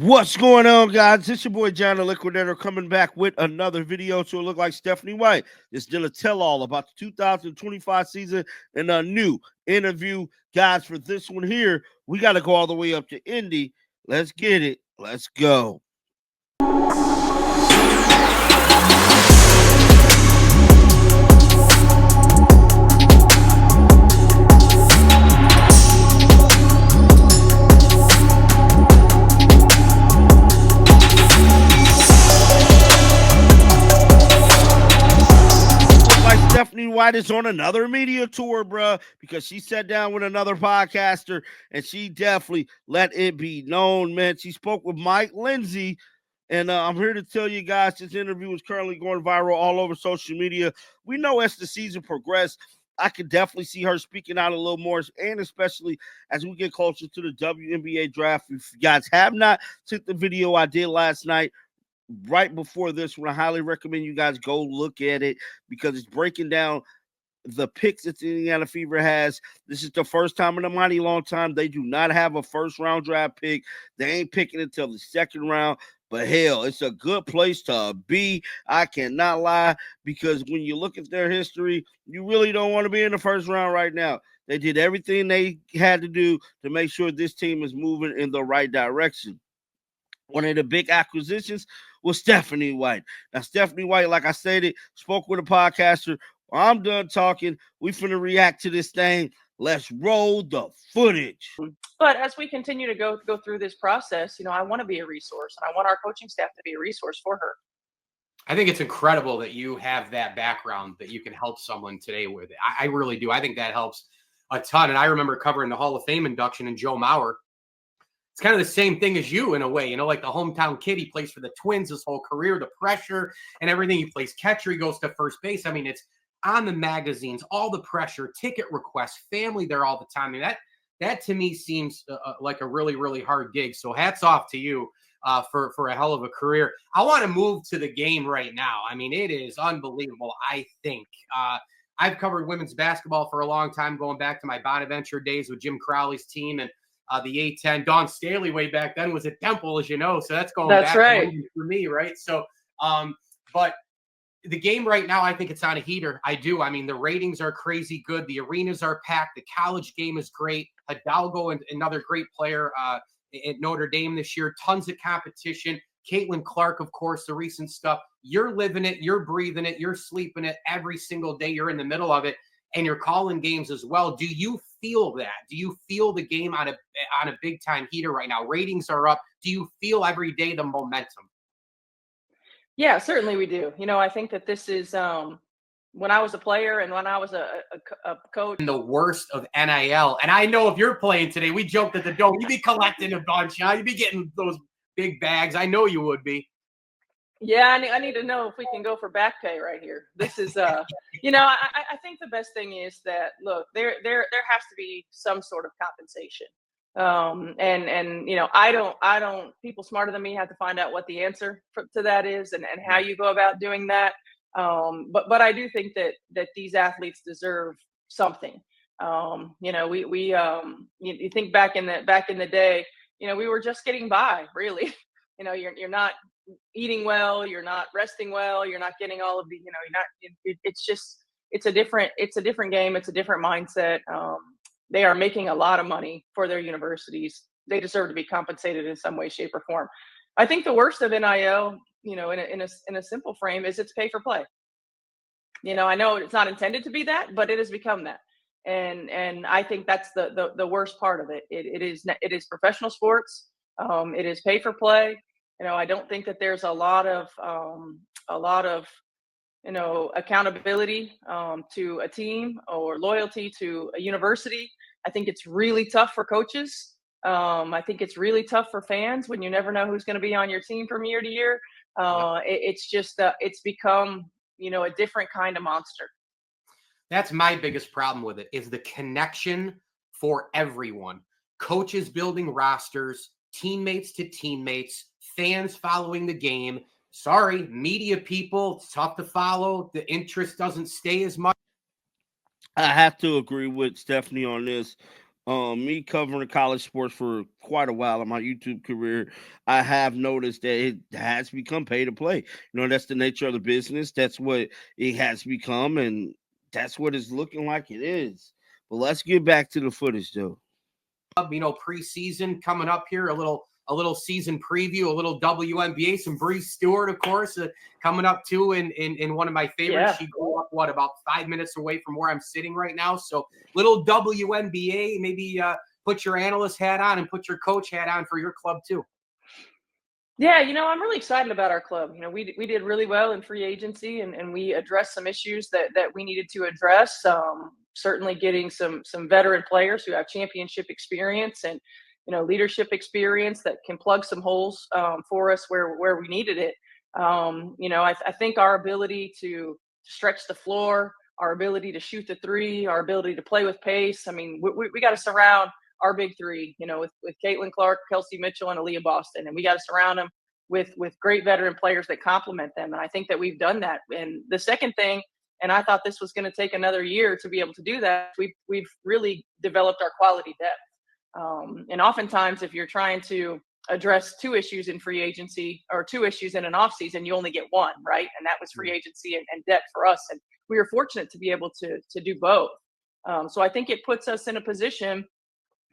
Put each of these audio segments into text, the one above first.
What's going on, guys? It's your boy John the Liquidator coming back with another video. So it look like Stephanie White is still a tell-all about the 2025 season and a new interview. Guys, for this one here, we got to go all the way up to Indy. Let's get it. Let's go. Stephanie White is on another media tour, bruh, because she sat down with another podcaster and she definitely let it be known, man. She spoke with Mike Lindsay, and I'm here to tell you guys this interview is currently going viral all over social media. We know as the season progressed, I could definitely see her speaking out a little more, and especially as we get closer to the WNBA draft. If you guys have not seen the video I did last night, right before this one, I highly recommend you guys go look at it because it's breaking down the picks that the Indiana Fever has. This is the first time in a mighty long time they do not have a first round draft pick. They ain't picking until the second round. But hell, it's a good place to be. I cannot lie, because when you look at their history, you really don't want to be in the first round right now. They did everything they had to do to make sure this team is moving in the right direction. One of the big acquisitions was Stephanie White. Now, Stephanie White, like I stated, spoke with a podcaster. I'm done talking. We finna react to this thing. Let's roll the footage. But as we continue to go through this process, I want to be a resource, and I want our coaching staff to be a resource for her. I think it's incredible that you have that background that you can help someone today with it. I really do. I think that helps a ton. And I remember covering the Hall of Fame induction and Joe Mauer. It's kind of the same thing as you in a way, like the hometown kid. He plays for the Twins his whole career, the pressure and everything. He plays catcher. He goes to first base. I mean, it's on the magazines, all the pressure, ticket requests, family there all the time. I mean, that to me seems like a really, really hard gig. So hats off to you for a hell of a career. I want to move to the game right now. I mean, it is unbelievable, I think. I've covered women's basketball for a long time, going back to my Bonaventure days with Jim Crowley's team, and the A10. Dawn Staley way back then was at Temple, as you know. So that's going back right for me, right? So, but the game right now, I think it's on a heater. I do. I mean, the ratings are crazy good. The arenas are packed. The college game is great. Hidalgo, and another great player at Notre Dame this year. Tons of competition. Caitlin Clark, of course, the recent stuff. You're living it. You're breathing it. You're sleeping it every single day. You're in the middle of it, and you're calling games as well. Do you feel that? Do you feel the game on a big time heater right now? Ratings are up. Do you feel every day the momentum? Yeah, certainly we do. I think that this is when I was a player and when I was a coach. And the worst of NIL. And I know if you're playing today, we joked at the dome, you'd be collecting a bunch, huh? You'd be getting those big bags. I know you would be. Yeah, I need to know if we can go for back pay right here. This is, I think the best thing is that, look, there has to be some sort of compensation. I don't, people smarter than me have to find out what the answer to that is and how you go about doing that. But I do think that these athletes deserve something. You think back in the day, we were just getting by, really. You're not eating well, you're not resting well, you're not getting all of the, it's a different game. It's a different mindset. They are making a lot of money for their universities. They deserve to be compensated in some way, shape, or form. I think the worst of NIL, in a simple frame, is it's pay for play. I know it's not intended to be that, but it has become that. And I think that's the worst part of it. It is professional sports. It is pay for play. I don't think that there's a lot of accountability to a team or loyalty to a university. I think it's really tough for coaches. I think it's really tough for fans when you never know who's going to be on your team from year to year. It's just it's become a different kind of monster. That's my biggest problem with it, is the connection for everyone. Coaches building rosters, teammates to teammates, fans following the game. Sorry, media people, it's tough to follow. The interest doesn't stay as much. I have to agree with Stephanie on this. Me covering college sports for quite a while in my YouTube career, I have noticed that it has become pay to play. That's the nature of the business. That's what it has become, and that's what it's looking like it is. But let's get back to the footage, though. Preseason coming up here, a little season preview, a little WNBA, some Bree Stewart, of course, coming up too in one of my favorites. Yeah. She grew up, about 5 minutes away from where I'm sitting right now. So little WNBA, maybe put your analyst hat on and put your coach hat on for your club too. Yeah, I'm really excited about our club. We did really well in free agency, and we addressed some issues that we needed to address. Certainly getting some veteran players who have championship experience and leadership experience that can plug some holes for us where we needed it. I think our ability to stretch the floor, our ability to shoot the three, our ability to play with pace. I mean, we got to surround our big three, with Caitlin Clark, Kelsey Mitchell, and Aaliyah Boston. And we got to surround them with great veteran players that complement them. And I think that we've done that. And the second thing, and I thought this was going to take another year to be able to do that, we've really developed our quality depth. And oftentimes, if you're trying to address two issues in free agency or two issues in an offseason, you only get one, right? And that was free agency and depth for us. And we were fortunate to be able to do both. So I think it puts us in a position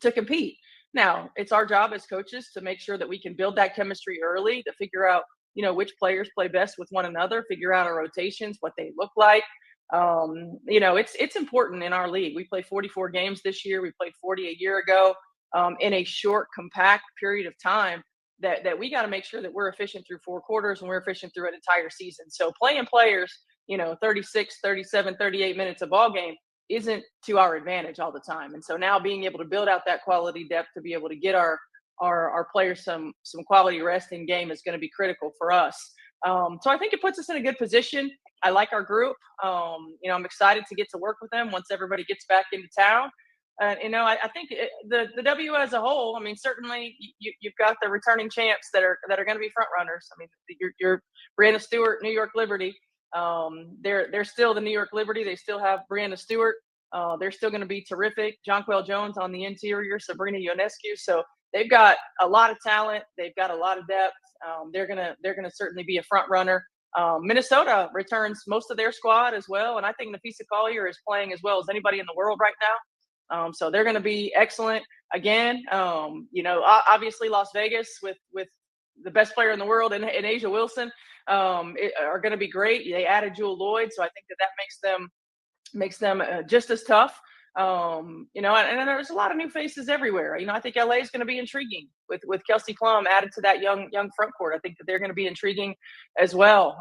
to compete. Now, it's our job as coaches to make sure that we can build that chemistry early, to figure out, which players play best with one another, figure out our rotations, what they look like. It's important in our league. We play 44 games this year. We played 40 a year ago, in a short, compact period of time that we got to make sure that we're efficient through 4 quarters and we're efficient through an entire season. So playing players, 36, 37, 38 minutes a ball game isn't to our advantage all the time. And so now being able to build out that quality depth to be able to get our players some quality rest in game is going to be critical for us. So I think it puts us in a good position. I like our group. I'm excited to get to work with them once everybody gets back into town. I think the W as a whole, I mean, certainly you've got the returning champs that are going to be front runners. I mean, you're Brianna Stewart, New York Liberty. They're still the New York Liberty. They still have Brianna Stewart. They're still going to be terrific. Jonquel Jones on the interior, Sabrina Ionescu. So they've got a lot of talent. They've got a lot of depth. They're gonna certainly be a front runner. Minnesota returns most of their squad as well, and I think Napheesa Collier is playing as well as anybody in the world right now. So they're going to be excellent again. Obviously Las Vegas with the best player in the world and Asia Wilson are going to be great. They added Jewell Loyd, so I think that makes them just as tough. And there's a lot of new faces everywhere. I think LA is going to be intriguing with Kelsey Plum added to that young front court. I think that they're going to be intriguing as well.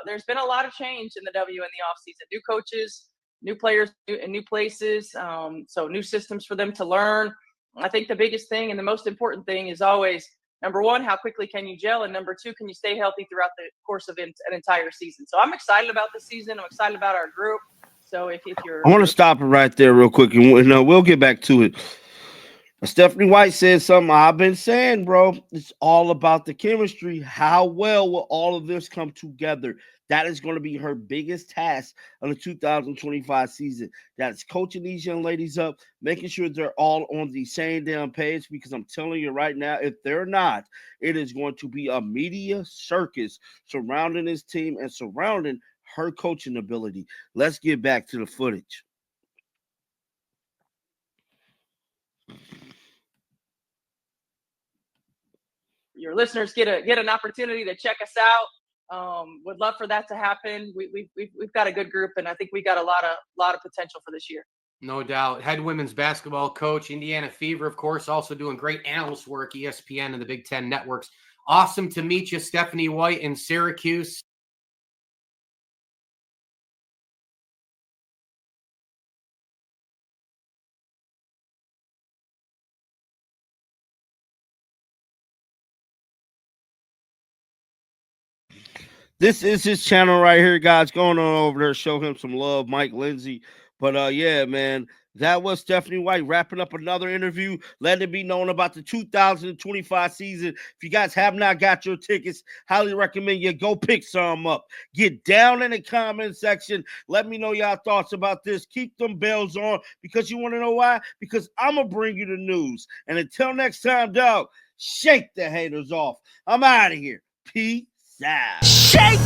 There's been a lot of change in the W in the offseason. New coaches, new players, and new places. So new systems for them to learn. I think the biggest thing and the most important thing is always, number one, how quickly can you gel? And number two, can you stay healthy throughout the course of an entire season? So I'm excited about this season. I'm excited about our group. So if you're, I want to stop it right there real quick, and we'll get back to it. Stephanie White said something I've been saying, bro. It's all about the chemistry. How well will all of this come together? That is going to be her biggest task of the 2025 season. That's coaching these young ladies up, making sure they're all on the same damn page, because I'm telling you right now, if they're not, it is going to be a media circus surrounding this team and surrounding her coaching ability. Let's get back to the footage. your listeners get an opportunity to check us out. Would love for that to happen. We've got a good group, and I think we got a lot of potential for this year. No doubt. Head women's basketball coach, Indiana Fever, of course, also doing great analyst work, ESPN and the Big Ten networks. Awesome to meet you, Stephanie White in Syracuse. This is his channel right here, guys. Going on over there, show him some love. Mike Lindsay But yeah, man, that was Stephanie White wrapping up another interview, letting it be known about the 2025 season. If you guys have not got your tickets, highly recommend you go pick some up. Get down in the comment section. Let me know y'all thoughts about this. Keep them bells on, because you want to know why? Because I'm going to bring you the news. And until next time, dog, shake the haters off. I'm out of here. Peace out. Shake